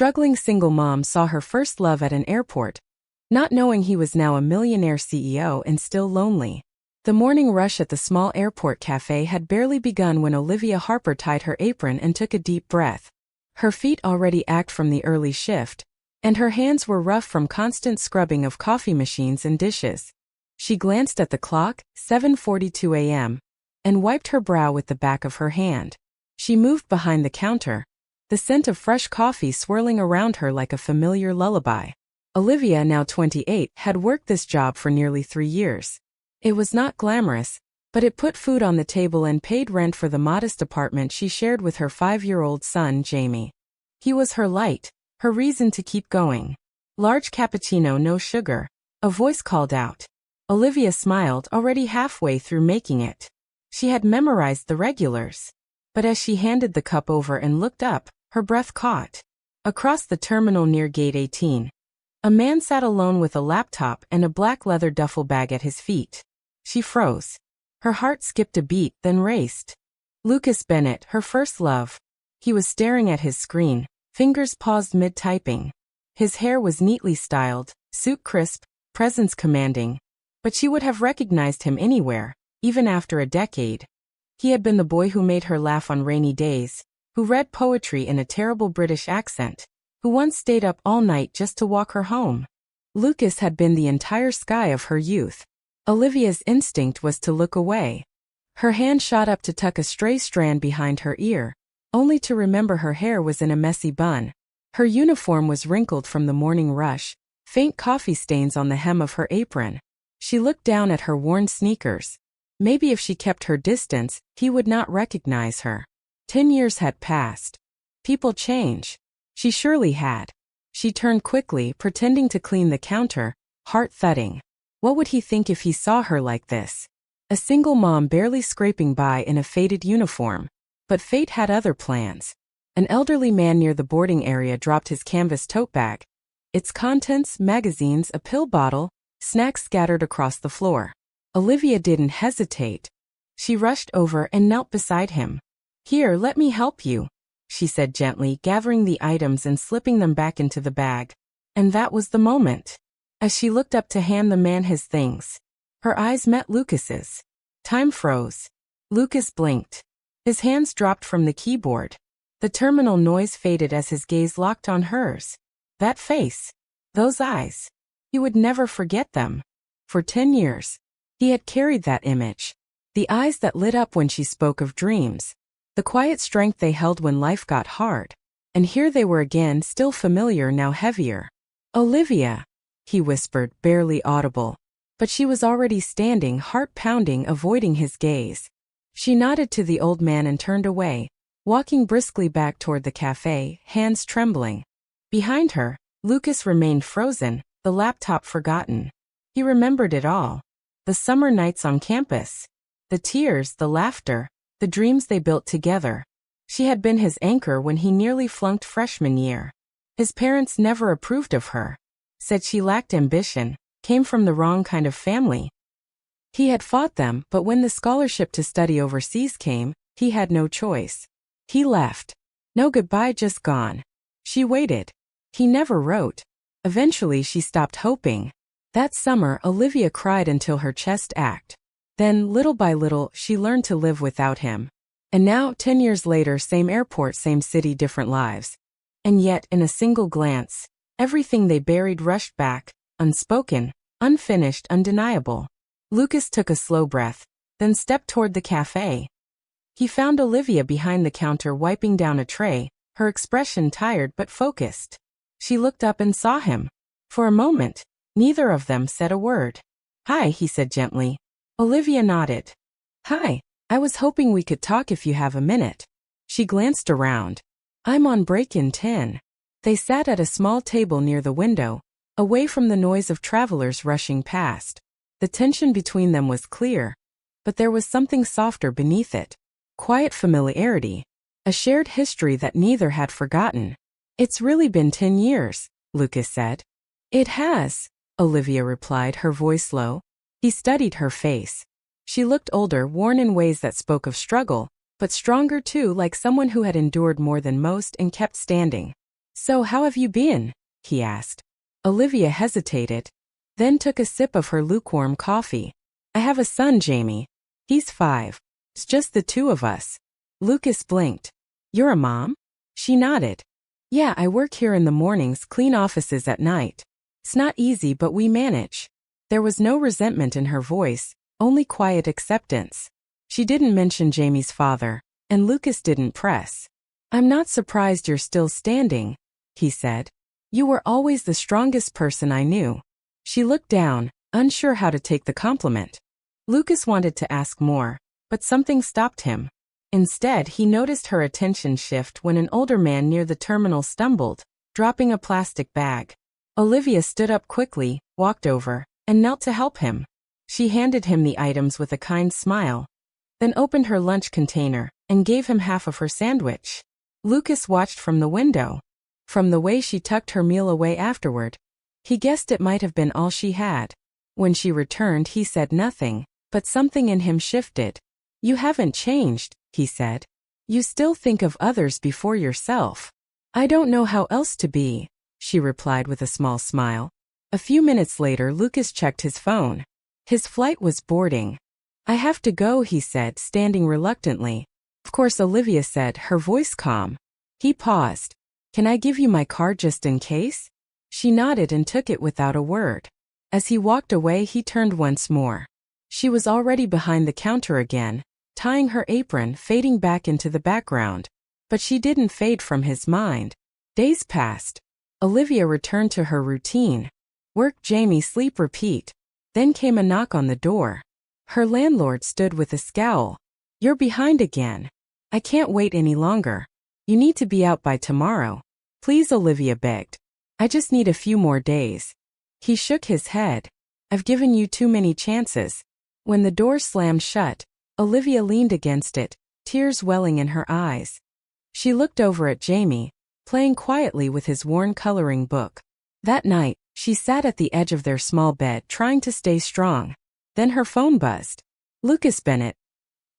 struggling single mom saw her first love at an airport, not knowing he was now a millionaire CEO and still lonely. The morning rush at the small airport cafe had barely begun when Olivia Harper tied her apron and took a deep breath. Her feet already ached from the early shift, and her hands were rough from constant scrubbing of coffee machines and dishes. She glanced at the clock, 7:42 a.m., and wiped her brow with the back of her hand. She moved behind the counter, the scent of fresh coffee swirling around her like a familiar lullaby. Olivia, now 28, had worked this job for nearly 3 years. It was not glamorous, but it put food on the table and paid rent for the modest apartment she shared with her 5-year-old son, Jamie. He was her light, her reason to keep going. "Large cappuccino, no sugar," a voice called out. Olivia smiled, already halfway through making it. She had memorized the regulars. But as she handed the cup over and looked up, her breath caught. Across the terminal near Gate 18, a man sat alone with a laptop and a black leather duffel bag at his feet. She froze. Her heart skipped a beat, then raced. Lucas Bennett, her first love. He was staring at his screen, fingers paused mid-typing. His hair was neatly styled, suit crisp, presence commanding. But she would have recognized him anywhere, even after a decade. He had been the boy who made her laugh on rainy days, who read poetry in a terrible British accent, who once stayed up all night just to walk her home. Lucas had been the entire sky of her youth. Olivia's instinct was to look away. Her hand shot up to tuck a stray strand behind her ear, only to remember her hair was in a messy bun. Her uniform was wrinkled from the morning rush, faint coffee stains on the hem of her apron. She looked down at her worn sneakers. Maybe if she kept her distance, he would not recognize her. 10 years had passed. People change. She surely had. She turned quickly, pretending to clean the counter, heart thudding. What would he think if he saw her like this? A single mom barely scraping by in a faded uniform. But fate had other plans. An elderly man near the boarding area dropped his canvas tote bag. Its contents, magazines, a pill bottle, snacks scattered across the floor. Olivia didn't hesitate. She rushed over and knelt beside him. "Here, let me help you," she said gently, gathering the items and slipping them back into the bag. And that was the moment. As she looked up to hand the man his things, her eyes met Lucas's. Time froze. Lucas blinked. His hands dropped from the keyboard. The terminal noise faded as his gaze locked on hers. That face. Those eyes. He would never forget them. For 10 years, he had carried that image. The eyes that lit up when she spoke of dreams. The quiet strength they held when life got hard. And here they were again, still familiar, now heavier. "Olivia," he whispered, barely audible. But she was already standing, heart pounding, avoiding his gaze. She nodded to the old man and turned away, walking briskly back toward the cafe, hands trembling. Behind her, Lucas remained frozen, the laptop forgotten. He remembered it all. The summer nights on campus. The tears, the laughter, the dreams they built together. She had been his anchor when he nearly flunked freshman year. His parents never approved of her. Said she lacked ambition, came from the wrong kind of family. He had fought them, but when the scholarship to study overseas came, he had no choice. He left. No goodbye, just gone. She waited. He never wrote. Eventually she stopped hoping. That summer, Olivia cried until her chest ached. Then, little by little, she learned to live without him. And now, 10 years later, same airport, same city, different lives. And yet, in a single glance, everything they buried rushed back, unspoken, unfinished, undeniable. Lucas took a slow breath, then stepped toward the cafe. He found Olivia behind the counter wiping down a tray, her expression tired but focused. She looked up and saw him. For a moment, neither of them said a word. "Hi," he said gently. Olivia nodded. "Hi, I was hoping we could talk if you have a minute." She glanced around. "I'm on break in 10. They sat at a small table near the window, away from the noise of travelers rushing past. The tension between them was clear, but there was something softer beneath it. Quiet familiarity. A shared history that neither had forgotten. "It's really been 10 years, Lucas said. "It has," Olivia replied, her voice low. He studied her face. She looked older, worn in ways that spoke of struggle, but stronger too, like someone who had endured more than most and kept standing. "So how have you been?" he asked. Olivia hesitated, then took a sip of her lukewarm coffee. "I have a son, Jamie. He's 5. It's just the two of us." Lucas blinked. "You're a mom?" She nodded. "Yeah, I work here in the mornings, clean offices at night. It's not easy, but we manage." There was no resentment in her voice, only quiet acceptance. She didn't mention Jamie's father, and Lucas didn't press. "I'm not surprised you're still standing," he said. "You were always the strongest person I knew." She looked down, unsure how to take the compliment. Lucas wanted to ask more, but something stopped him. Instead, he noticed her attention shift when an older man near the terminal stumbled, dropping a plastic bag. Olivia stood up quickly, walked over, and knelt to help him. She handed him the items with a kind smile, then opened her lunch container and gave him half of her sandwich. Lucas watched from the window. From the way she tucked her meal away afterward, he guessed it might have been all she had. When she returned, he said nothing, but something in him shifted. "You haven't changed," he said. "You still think of others before yourself." "I don't know how else to be," she replied with a small smile. A few minutes later, Lucas checked his phone. His flight was boarding. "I have to go," he said, standing reluctantly. "Of course," Olivia said, her voice calm. He paused. "Can I give you my card just in case?" She nodded and took it without a word. As he walked away, he turned once more. She was already behind the counter again, tying her apron, fading back into the background. But she didn't fade from his mind. Days passed. Olivia returned to her routine. Work, Jamie, sleep, repeat. Then came a knock on the door. Her landlord stood with a scowl. "You're behind again. I can't wait any longer. You need to be out by tomorrow." "Please," Olivia begged. "I just need a few more days." He shook his head. "I've given you too many chances." When the door slammed shut, Olivia leaned against it, tears welling in her eyes. She looked over at Jamie, playing quietly with his worn coloring book. That night, she sat at the edge of their small bed trying to stay strong. Then her phone buzzed. "Lucas Bennett.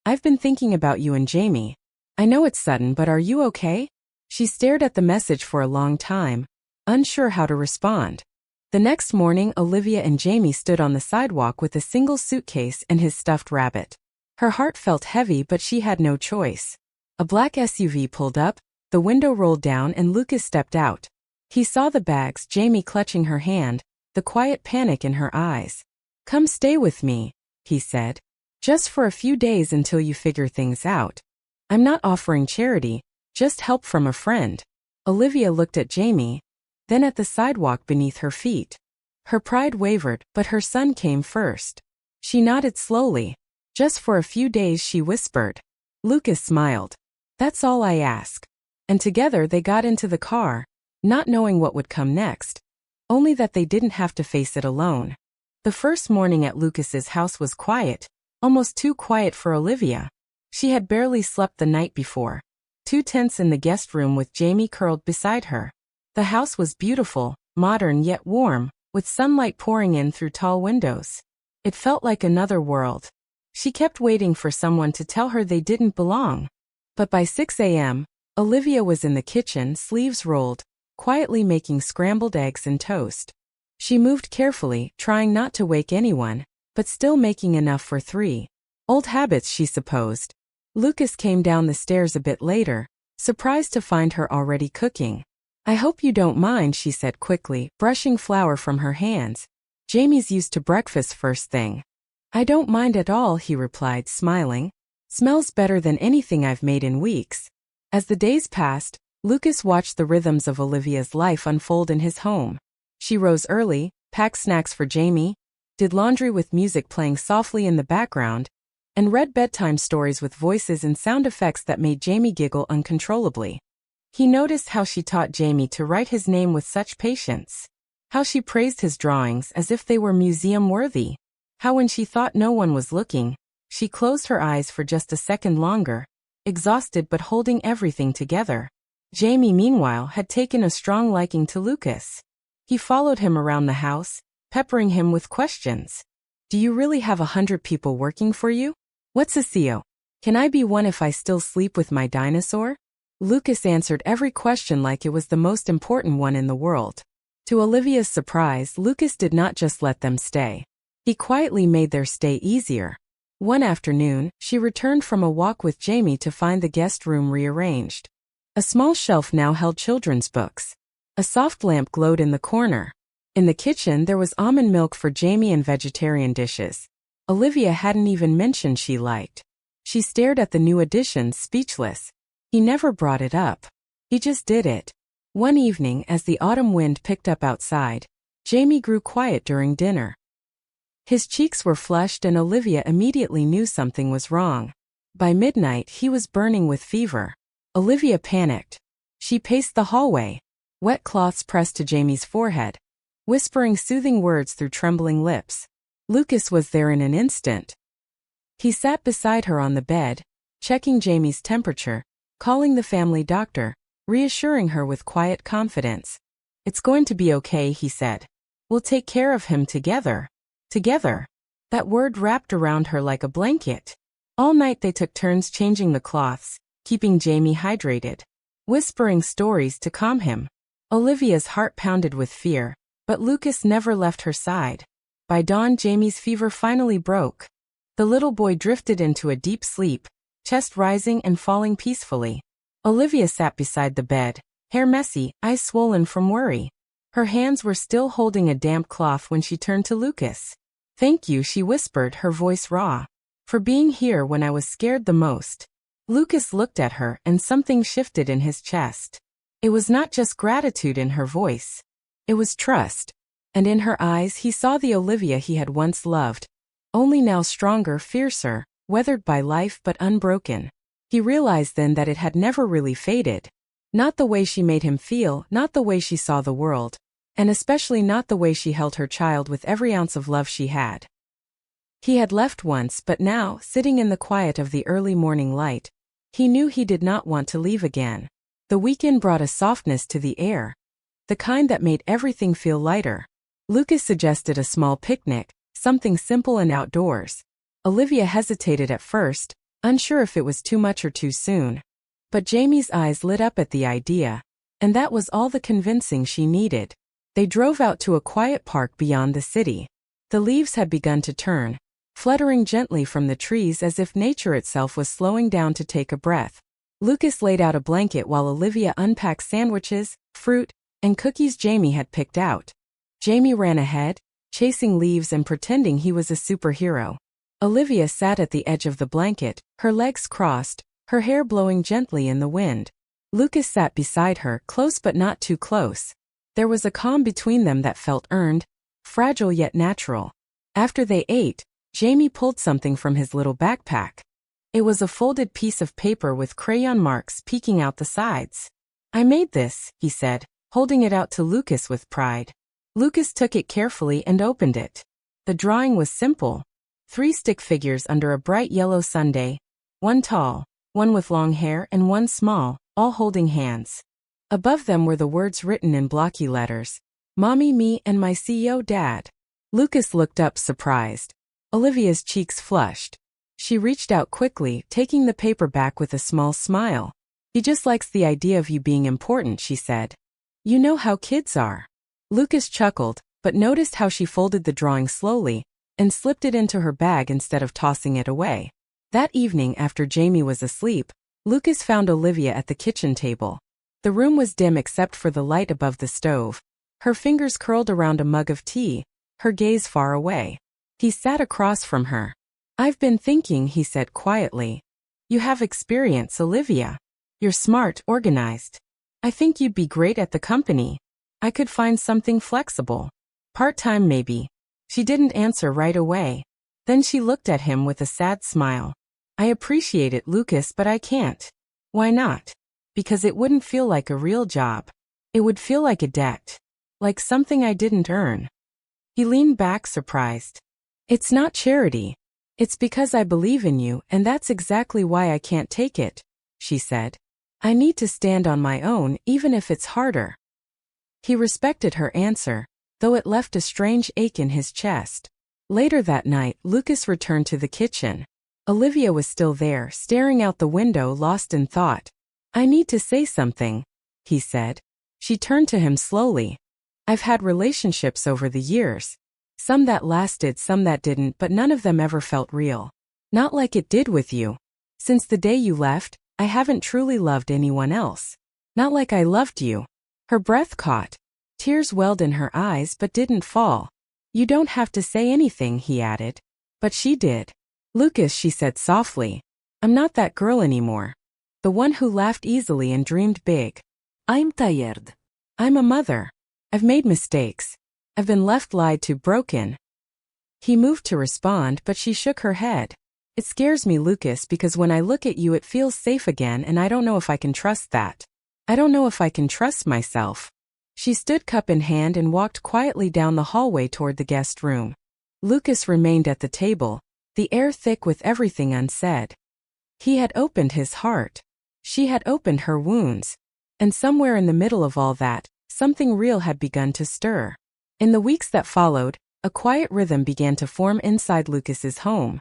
I've been thinking about you and Jamie. I know it's sudden, but are you okay?" She stared at the message for a long time, unsure how to respond. The next morning, Olivia and Jamie stood on the sidewalk with a single suitcase and his stuffed rabbit. Her heart felt heavy, but she had no choice. A black SUV pulled up, the window rolled down, and Lucas stepped out. He saw the bags, Jamie clutching her hand, the quiet panic in her eyes. "Come stay with me," he said. "Just for a few days until you figure things out. I'm not offering charity, just help from a friend." Olivia looked at Jamie, then at the sidewalk beneath her feet. Her pride wavered, but her son came first. She nodded slowly. "Just for a few days," she whispered. Lucas smiled. "That's all I ask." And together they got into the car, not knowing what would come next, only that they didn't have to face it alone. The first morning at Lucas's house was quiet, almost too quiet for Olivia. She had barely slept the night before, too tense in the guest room with Jamie curled beside her. The house was beautiful, modern yet warm, with sunlight pouring in through tall windows. It felt like another world. She kept waiting for someone to tell her they didn't belong. But by 6 a.m., Olivia was in the kitchen, sleeves rolled, quietly making scrambled eggs and toast. She moved carefully, trying not to wake anyone, but still making enough for 3. Old habits, she supposed. Lucas came down the stairs a bit later, surprised to find her already cooking. "I hope you don't mind," she said quickly, brushing flour from her hands. "Jamie's used to breakfast first thing." "I don't mind at all," he replied, smiling. "Smells better than anything I've made in weeks." As the days passed, Lucas watched the rhythms of Olivia's life unfold in his home. She rose early, packed snacks for Jamie, did laundry with music playing softly in the background, and read bedtime stories with voices and sound effects that made Jamie giggle uncontrollably. He noticed how she taught Jamie to write his name with such patience, how she praised his drawings as if they were museum-worthy, how when she thought no one was looking, she closed her eyes for just a second longer, exhausted but holding everything together. Jamie, meanwhile, had taken a strong liking to Lucas. He followed him around the house, peppering him with questions. "Do you really have 100 people working for you? What's a CEO? Can I be one if I still sleep with my dinosaur?" Lucas answered every question like it was the most important one in the world. To Olivia's surprise, Lucas did not just let them stay. He quietly made their stay easier. One afternoon, she returned from a walk with Jamie to find the guest room rearranged. A small shelf now held children's books. A soft lamp glowed in the corner. In the kitchen, there was almond milk for Jamie and vegetarian dishes. Olivia hadn't even mentioned she liked. She stared at the new additions, speechless. He never brought it up. He just did it. One evening, as the autumn wind picked up outside, Jamie grew quiet during dinner. His cheeks were flushed and Olivia immediately knew something was wrong. By midnight, he was burning with fever. Olivia panicked. She paced the hallway, wet cloths pressed to Jamie's forehead, whispering soothing words through trembling lips. Lucas was there in an instant. He sat beside her on the bed, checking Jamie's temperature, calling the family doctor, reassuring her with quiet confidence. "It's going to be okay," he said. "We'll take care of him together." Together. That word wrapped around her like a blanket. All night they took turns changing the cloths, keeping Jamie hydrated, whispering stories to calm him. Olivia's heart pounded with fear, but Lucas never left her side. By dawn, Jamie's fever finally broke. The little boy drifted into a deep sleep, chest rising and falling peacefully. Olivia sat beside the bed, hair messy, eyes swollen from worry. Her hands were still holding a damp cloth when she turned to Lucas. "Thank you," she whispered, her voice raw, "for being here when I was scared the most." Lucas looked at her and something shifted in his chest. It was not just gratitude in her voice. It was trust. And in her eyes he saw the Olivia he had once loved, only now stronger, fiercer, weathered by life but unbroken. He realized then that it had never really faded. Not the way she made him feel, not the way she saw the world, and especially not the way she held her child with every ounce of love she had. He had left once, but now, sitting in the quiet of the early morning light, he knew he did not want to leave again. The weekend brought a softness to the air, the kind that made everything feel lighter. Lucas suggested a small picnic, something simple and outdoors. Olivia hesitated at first, unsure if it was too much or too soon. But Jamie's eyes lit up at the idea, and that was all the convincing she needed. They drove out to a quiet park beyond the city. The leaves had begun to turn, fluttering gently from the trees as if nature itself was slowing down to take a breath. Lucas laid out a blanket while Olivia unpacked sandwiches, fruit, and cookies Jamie had picked out. Jamie ran ahead, chasing leaves and pretending he was a superhero. Olivia sat at the edge of the blanket, her legs crossed, her hair blowing gently in the wind. Lucas sat beside her, close but not too close. There was a calm between them that felt earned, fragile yet natural. After they ate, Jamie pulled something from his little backpack. It was a folded piece of paper with crayon marks peeking out the sides. "I made this," he said, holding it out to Lucas with pride. Lucas took it carefully and opened it. The drawing was simple. 3 stick figures under a bright yellow sundae, one tall, one with long hair and one small, all holding hands. Above them were the words written in blocky letters, "Mommy, me, and my CEO dad." Lucas looked up surprised. Olivia's cheeks flushed. She reached out quickly, taking the paper back with a small smile. "He just likes the idea of you being important," she said. "You know how kids are." Lucas chuckled, but noticed how she folded the drawing slowly and slipped it into her bag instead of tossing it away. That evening, after Jamie was asleep, Lucas found Olivia at the kitchen table. The room was dim except for the light above the stove. Her fingers curled around a mug of tea, her gaze far away. He sat across from her. "I've been thinking," he said quietly. "You have experience, Olivia. You're smart, organized. I think you'd be great at the company. I could find something flexible. Part-time maybe." She didn't answer right away. Then she looked at him with a sad smile. "I appreciate it, Lucas, but I can't." "Why not?" "Because it wouldn't feel like a real job. It would feel like a debt. Like something I didn't earn." He leaned back, surprised. "It's not charity. It's because I believe in you, and that's exactly why I can't take it," she said. "I need to stand on my own, even if it's harder." He respected her answer, though it left a strange ache in his chest. Later that night, Lucas returned to the kitchen. Olivia was still there, staring out the window, lost in thought. I need to say something, he said. She turned to him slowly. I've had relationships over the years. Some that lasted, some that didn't, but none of them ever felt real. Not like it did with you. Since the day you left, I haven't truly loved anyone else. Not like I loved you. Her breath caught. Tears welled in her eyes but didn't fall. You don't have to say anything, he added. But she did. Lucas, she said softly. I'm not that girl anymore. The one who laughed easily and dreamed big. I'm tired. I'm a mother. I've made mistakes. I've been left, lied to, broken. He moved to respond, but she shook her head. It scares me, Lucas, because when I look at you it feels safe again, and I don't know if I can trust that. I don't know if I can trust myself. She stood cup in hand and walked quietly down the hallway toward the guest room. Lucas remained at the table, the air thick with everything unsaid. He had opened his heart. She had opened her wounds. And somewhere in the middle of all that, something real had begun to stir. In the weeks that followed, a quiet rhythm began to form inside Lucas's home.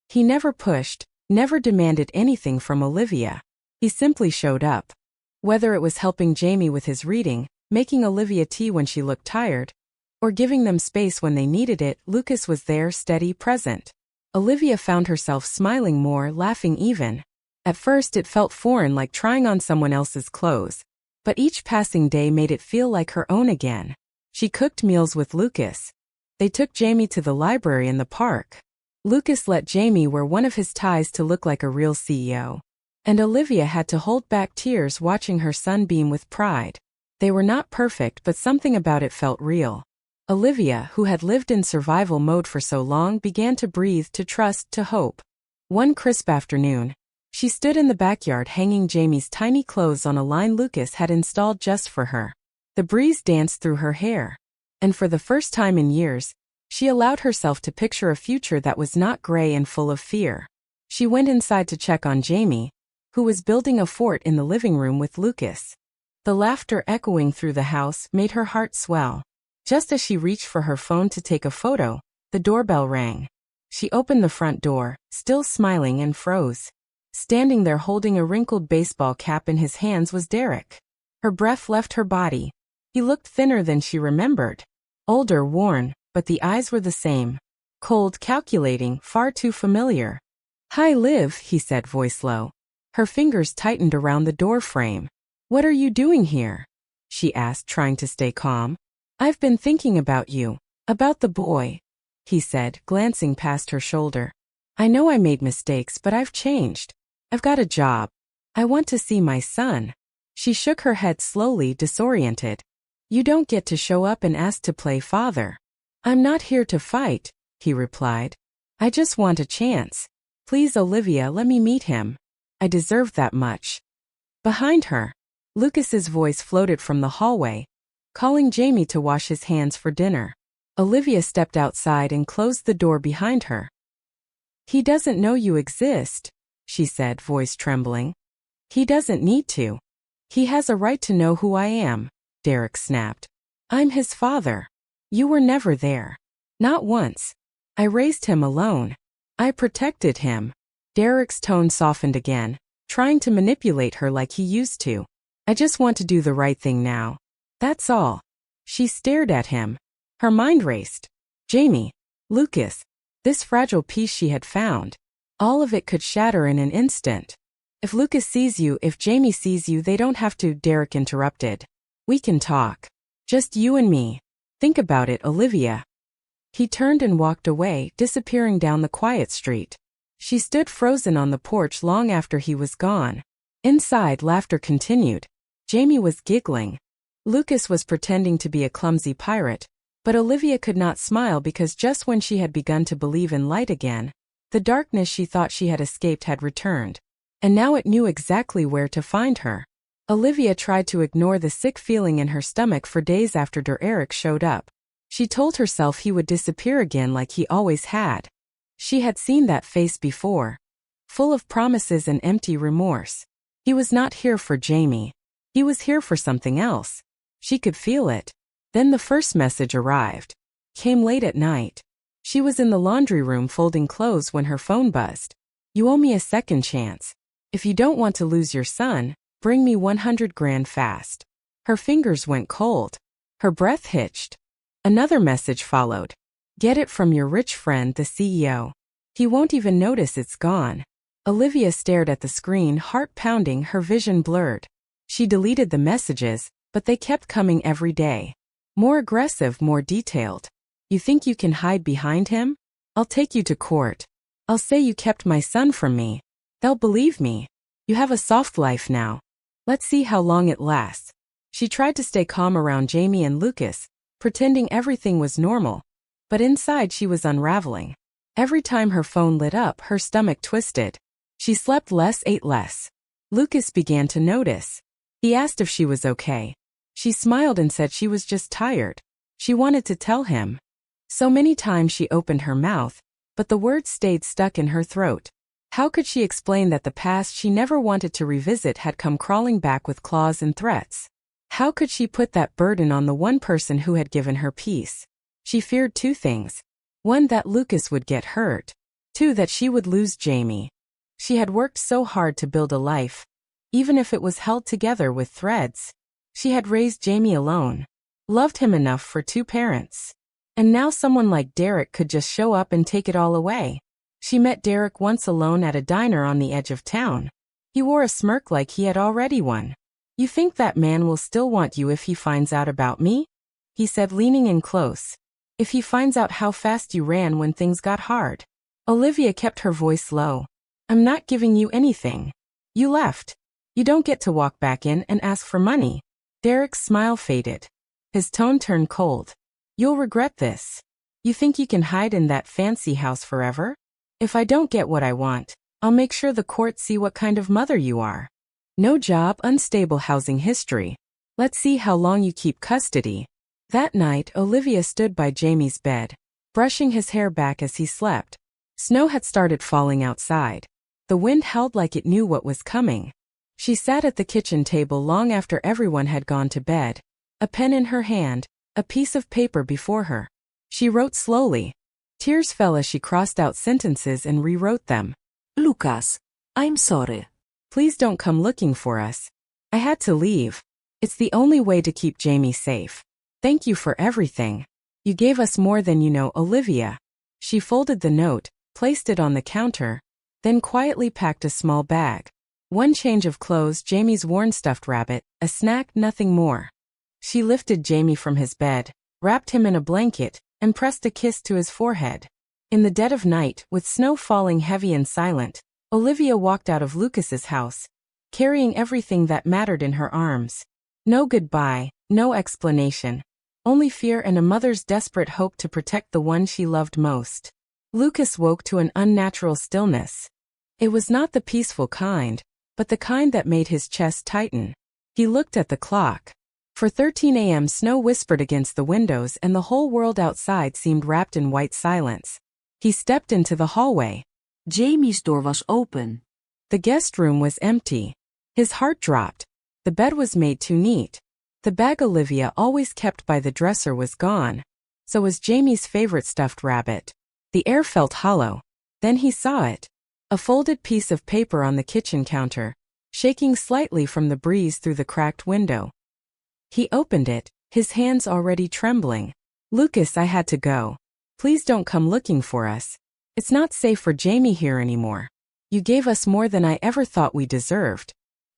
He never pushed, never demanded anything from Olivia. He simply showed up. Whether it was helping Jamie with his reading, making Olivia tea when she looked tired, or giving them space when they needed it, Lucas was there, steady, present. Olivia found herself smiling more, laughing even. At first it felt foreign, like trying on someone else's clothes. But each passing day made it feel like her own again. She cooked meals with Lucas. They took Jamie to the library in the park. Lucas let Jamie wear one of his ties to look like a real CEO. And Olivia had to hold back tears watching her son beam with pride. They were not perfect, but something about it felt real. Olivia, who had lived in survival mode for so long, began to breathe, to trust, to hope. One crisp afternoon, she stood in the backyard hanging Jamie's tiny clothes on a line Lucas had installed just for her. The breeze danced through her hair. And for the first time in years, she allowed herself to picture a future that was not gray and full of fear. She went inside to check on Jamie, who was building a fort in the living room with Lucas. The laughter echoing through the house made her heart swell. Just as she reached for her phone to take a photo, the doorbell rang. She opened the front door, still smiling, and froze. Standing there holding a wrinkled baseball cap in his hands was Derek. Her breath left her body. He looked thinner than she remembered. Older, worn, but the eyes were the same. Cold, calculating, far too familiar. "Hi, Liv," he said, voice low. Her fingers tightened around the door frame. "What are you doing here?" she asked, trying to stay calm. "I've been thinking about you. About the boy," he said, glancing past her shoulder. "I know I made mistakes, but I've changed. I've got a job. I want to see my son." She shook her head slowly, disoriented. "You don't get to show up and ask to play father." "I'm not here to fight," he replied. "I just want a chance. Please, Olivia, let me meet him. I deserve that much." Behind her, Lucas's voice floated from the hallway, calling Jamie to wash his hands for dinner. Olivia stepped outside and closed the door behind her. "He doesn't know you exist," she said, voice trembling. "He doesn't need to. He has a right to know who I am," Derek snapped. "I'm his father. You were never there. Not once. I raised him alone. I protected him." Derek's tone softened again, trying to manipulate her like he used to. "I just want to do the right thing now. That's all." She stared at him. Her mind raced. Jamie, Lucas, this fragile piece she had found. All of it could shatter in an instant. "If Lucas sees you, if Jamie sees you, they don't have to," Derek interrupted. "We can talk. Just you and me. Think about it, Olivia." He turned and walked away, disappearing down the quiet street. She stood frozen on the porch long after he was gone. Inside, laughter continued. Jamie was giggling. Lucas was pretending to be a clumsy pirate, but Olivia could not smile because just when she had begun to believe in light again, the darkness she thought she had escaped had returned. And now it knew exactly where to find her. Olivia tried to ignore the sick feeling in her stomach for days after Derek showed up. She told herself he would disappear again like he always had. She had seen that face before, full of promises and empty remorse. He was not here for Jamie. He was here for something else. She could feel it. Then the first message arrived. Came late at night. She was in the laundry room folding clothes when her phone buzzed. "You owe me a second chance. If you don't want to lose your son, Bring me 100 grand fast. Her fingers went cold. Her breath hitched. Another message followed. Get it from your rich friend, the CEO. He won't even notice it's gone. Olivia stared at the screen, heart pounding, her vision blurred. She deleted the messages, but they kept coming every day. More aggressive, more detailed. You think you can hide behind him? I'll take you to court. I'll say you kept my son from me. They'll believe me. You have a soft life now. Let's see how long it lasts. She tried to stay calm around Jamie and Lucas, pretending everything was normal. But inside she was unraveling. Every time her phone lit up, her stomach twisted. She slept less, ate less. Lucas began to notice. He asked if she was okay. She smiled and said she was just tired. She wanted to tell him. So many times she opened her mouth, but the words stayed stuck in her throat. How could she explain that the past she never wanted to revisit had come crawling back with claws and threats? How could she put that burden on the one person who had given her peace? She feared two things. One, that Lucas would get hurt. Two, that she would lose Jamie. She had worked so hard to build a life, even if it was held together with threads. She had raised Jamie alone, loved him enough for two parents. And now someone like Derek could just show up and take it all away. She met Derek once alone at a diner on the edge of town. He wore a smirk like he had already won. You think that man will still want you if he finds out about me? He said, leaning in close. If he finds out how fast you ran when things got hard. Olivia kept her voice low. I'm not giving you anything. You left. You don't get to walk back in and ask for money. Derek's smile faded. His tone turned cold. You'll regret this. You think you can hide in that fancy house forever? If I don't get what I want, I'll make sure the courts see what kind of mother you are. No job, unstable housing history. Let's see how long you keep custody. That night, Olivia stood by Jamie's bed, brushing his hair back as he slept. Snow had started falling outside. The wind howled like it knew what was coming. She sat at the kitchen table long after everyone had gone to bed, a pen in her hand, a piece of paper before her. She wrote slowly. Tears fell as she crossed out sentences and rewrote them. Lucas, I'm sorry. Please don't come looking for us. I had to leave. It's the only way to keep Jamie safe. Thank you for everything. You gave us more than you know, Olivia. She folded the note, placed it on the counter, then quietly packed a small bag. One change of clothes, Jamie's worn stuffed rabbit, a snack, nothing more. She lifted Jamie from his bed, wrapped him in a blanket, and pressed a kiss to his forehead. In the dead of night, with snow falling heavy and silent, Olivia walked out of Lucas's house, carrying everything that mattered in her arms. No goodbye, no explanation. Only fear and a mother's desperate hope to protect the one she loved most. Lucas woke to an unnatural stillness. It was not the peaceful kind, but the kind that made his chest tighten. He looked at the clock. For 13 a.m. snow whispered against the windows and the whole world outside seemed wrapped in white silence. He stepped into the hallway. Jamie's door was open. The guest room was empty. His heart dropped. The bed was made too neat. The bag Olivia always kept by the dresser was gone. So was Jamie's favorite stuffed rabbit. The air felt hollow. Then he saw it. A folded piece of paper on the kitchen counter, shaking slightly from the breeze through the cracked window. He opened it, his hands already trembling. Lucas, I had to go. Please don't come looking for us. It's not safe for Jamie here anymore. You gave us more than I ever thought we deserved.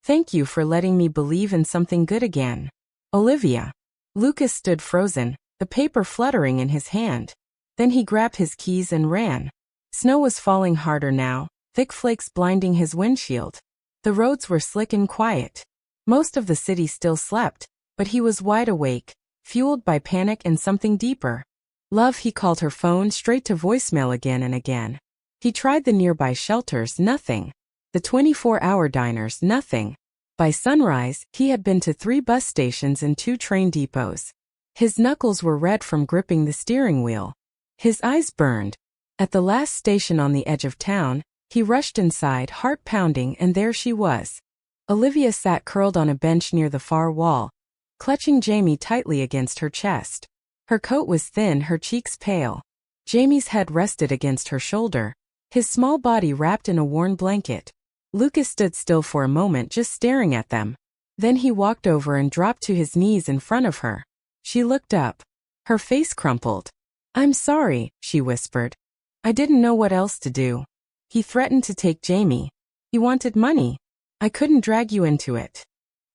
Thank you for letting me believe in something good again. Olivia. Lucas stood frozen, the paper fluttering in his hand. Then he grabbed his keys and ran. Snow was falling harder now, thick flakes blinding his windshield. The roads were slick and quiet. Most of the city still slept, but he was wide awake, fueled by panic and something deeper. Love, he called her phone straight to voicemail again and again. He tried the nearby shelters, nothing. The 24-hour diners, nothing. By sunrise, he had been to 3 bus stations and 2 train depots. His knuckles were red from gripping the steering wheel. His eyes burned. At the last station on the edge of town, he rushed inside, heart pounding, and there she was. Olivia sat curled on a bench near the far wall, clutching Jamie tightly against her chest. Her coat was thin, her cheeks pale. Jamie's head rested against her shoulder, his small body wrapped in a worn blanket. Lucas stood still for a moment, just staring at them. Then he walked over and dropped to his knees in front of her. She looked up. Her face crumpled. "I'm sorry," she whispered. "I didn't know what else to do. He threatened to take Jamie. He wanted money. I couldn't drag you into it."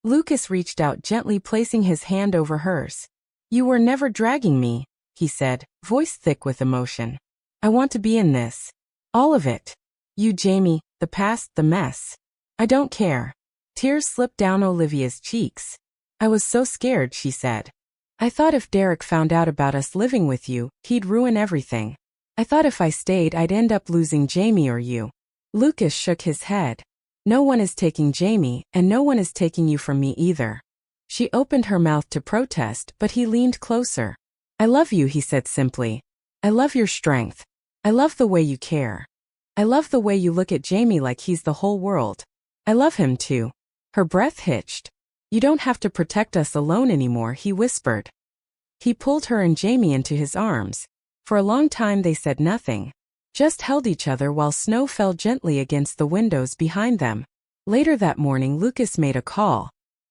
Lucas reached out gently, placing his hand over hers. "You were never dragging me," he said, voice thick with emotion. "I want to be in this. All of it. You, Jamie, the past, the mess. I don't care." Tears slipped down Olivia's cheeks. "I was so scared," she said. "I thought if Derek found out about us living with you, he'd ruin everything. I thought if I stayed I'd end up losing Jamie or you." Lucas shook his head. "No one is taking Jamie, and no one is taking you from me either." She opened her mouth to protest, but he leaned closer. "I love you," he said simply. "I love your strength. I love the way you care. I love the way you look at Jamie like he's the whole world. I love him too." Her breath hitched. "You don't have to protect us alone anymore," he whispered. He pulled her and Jamie into his arms. For a long time they said nothing, just held each other while snow fell gently against the windows behind them. Later that morning, Lucas made a call.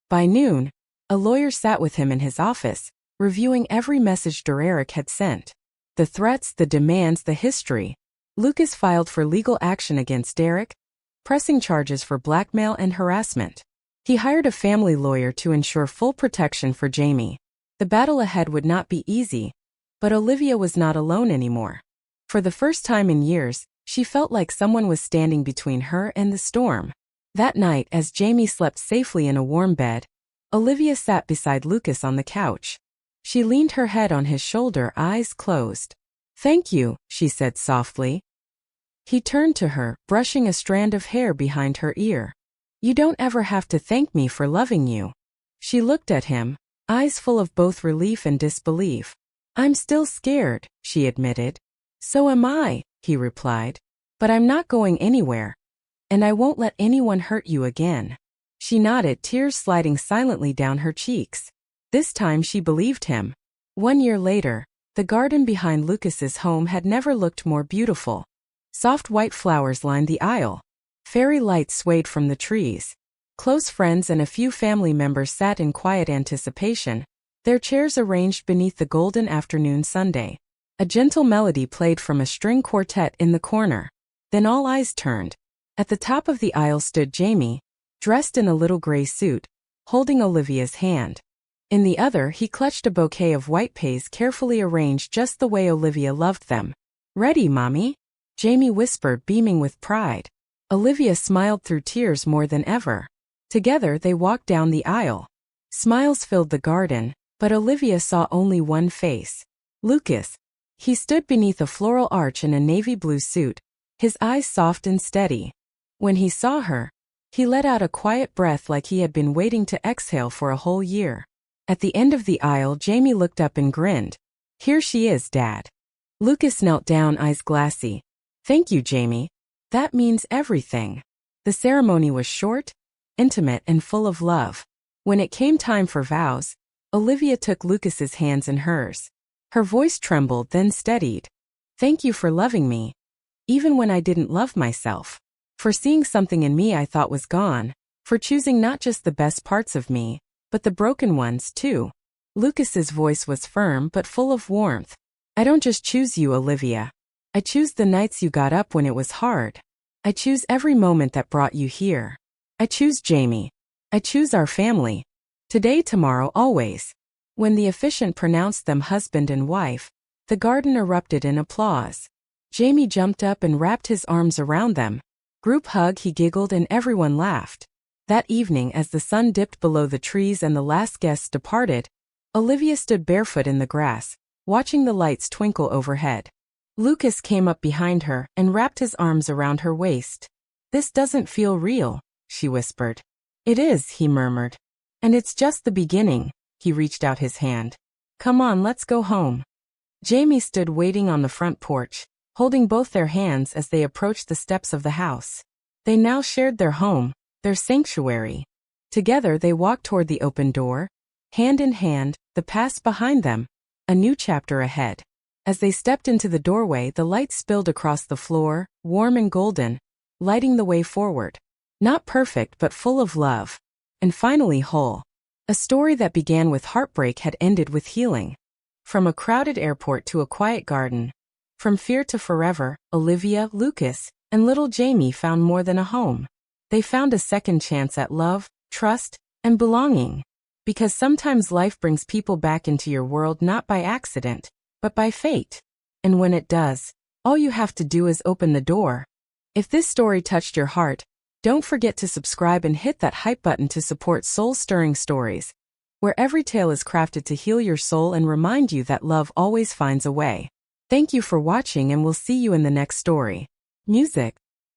By noon, a lawyer sat with him in his office, reviewing every message Derek had sent. The threats, the demands, the history. Lucas filed for legal action against Derek, pressing charges for blackmail and harassment. He hired a family lawyer to ensure full protection for Jamie. The battle ahead would not be easy, but Olivia was not alone anymore. For the first time in years, she felt like someone was standing between her and the storm. That night, as Jamie slept safely in a warm bed, Olivia sat beside Lucas on the couch. She leaned her head on his shoulder, eyes closed. "Thank you," she said softly. He turned to her, brushing a strand of hair behind her ear. "You don't ever have to thank me for loving you." She looked at him, eyes full of both relief and disbelief. "I'm still scared," she admitted. "So am I," he replied. "But I'm not going anywhere. And I won't let anyone hurt you again." She nodded, tears sliding silently down her cheeks. This time she believed him. 1 year later, the garden behind Lucas's home had never looked more beautiful. Soft white flowers lined the aisle. Fairy lights swayed from the trees. Close friends and a few family members sat in quiet anticipation, their chairs arranged beneath the golden afternoon sundae. A gentle melody played from a string quartet in the corner. Then all eyes turned. At the top of the aisle stood Jamie, dressed in a little gray suit, holding Olivia's hand. In the other, he clutched a bouquet of white pays carefully arranged just the way Olivia loved them. "Ready, Mommy?" Jamie whispered, beaming with pride. Olivia smiled through tears more than ever. Together they walked down the aisle. Smiles filled the garden, but Olivia saw only one face. Lucas. He stood beneath a floral arch in a navy blue suit, his eyes soft and steady. When he saw her, he let out a quiet breath like he had been waiting to exhale for a whole year. At the end of the aisle, Jamie looked up and grinned. "Here she is, Dad." Lucas knelt down, eyes glassy. "Thank you, Jamie. That means everything." The ceremony was short, intimate, and full of love. When it came time for vows, Olivia took Lucas's hands in hers. Her voice trembled, then steadied. "Thank you for loving me, even when I didn't love myself. For seeing something in me I thought was gone. For choosing not just the best parts of me, but the broken ones too." Lucas's voice was firm but full of warmth. "I don't just choose you, Olivia. I choose the nights you got up when it was hard. I choose every moment that brought you here. I choose Jamie. I choose our family. Today, tomorrow, always." When the officiant pronounced them husband and wife, the garden erupted in applause. Jamie jumped up and wrapped his arms around them. Group hug, he giggled, and everyone laughed. That evening, as the sun dipped below the trees and the last guests departed, Olivia stood barefoot in the grass, watching the lights twinkle overhead. Lucas came up behind her and wrapped his arms around her waist. "This doesn't feel real," she whispered. "It is," he murmured. "And it's just the beginning." He reached out his hand. "Come on, let's go home." Jamie stood waiting on the front porch, holding both their hands as they approached the steps of the house. They now shared their home, their sanctuary. Together they walked toward the open door, hand in hand, the past behind them, a new chapter ahead. As they stepped into the doorway, the light spilled across the floor, warm and golden, lighting the way forward. Not perfect but full of love. And finally whole. A story that began with heartbreak had ended with healing. From a crowded airport to a quiet garden. From fear to forever, Olivia, Lucas, and little Jamie found more than a home. They found a second chance at love, trust, and belonging. Because sometimes life brings people back into your world not by accident, but by fate. And when it does, all you have to do is open the door. If this story touched your heart, don't forget to subscribe and hit that hype button to support soul-stirring stories, where every tale is crafted to heal your soul and remind you that love always finds a way. Thank you for watching, and we'll see you in the next story. Music.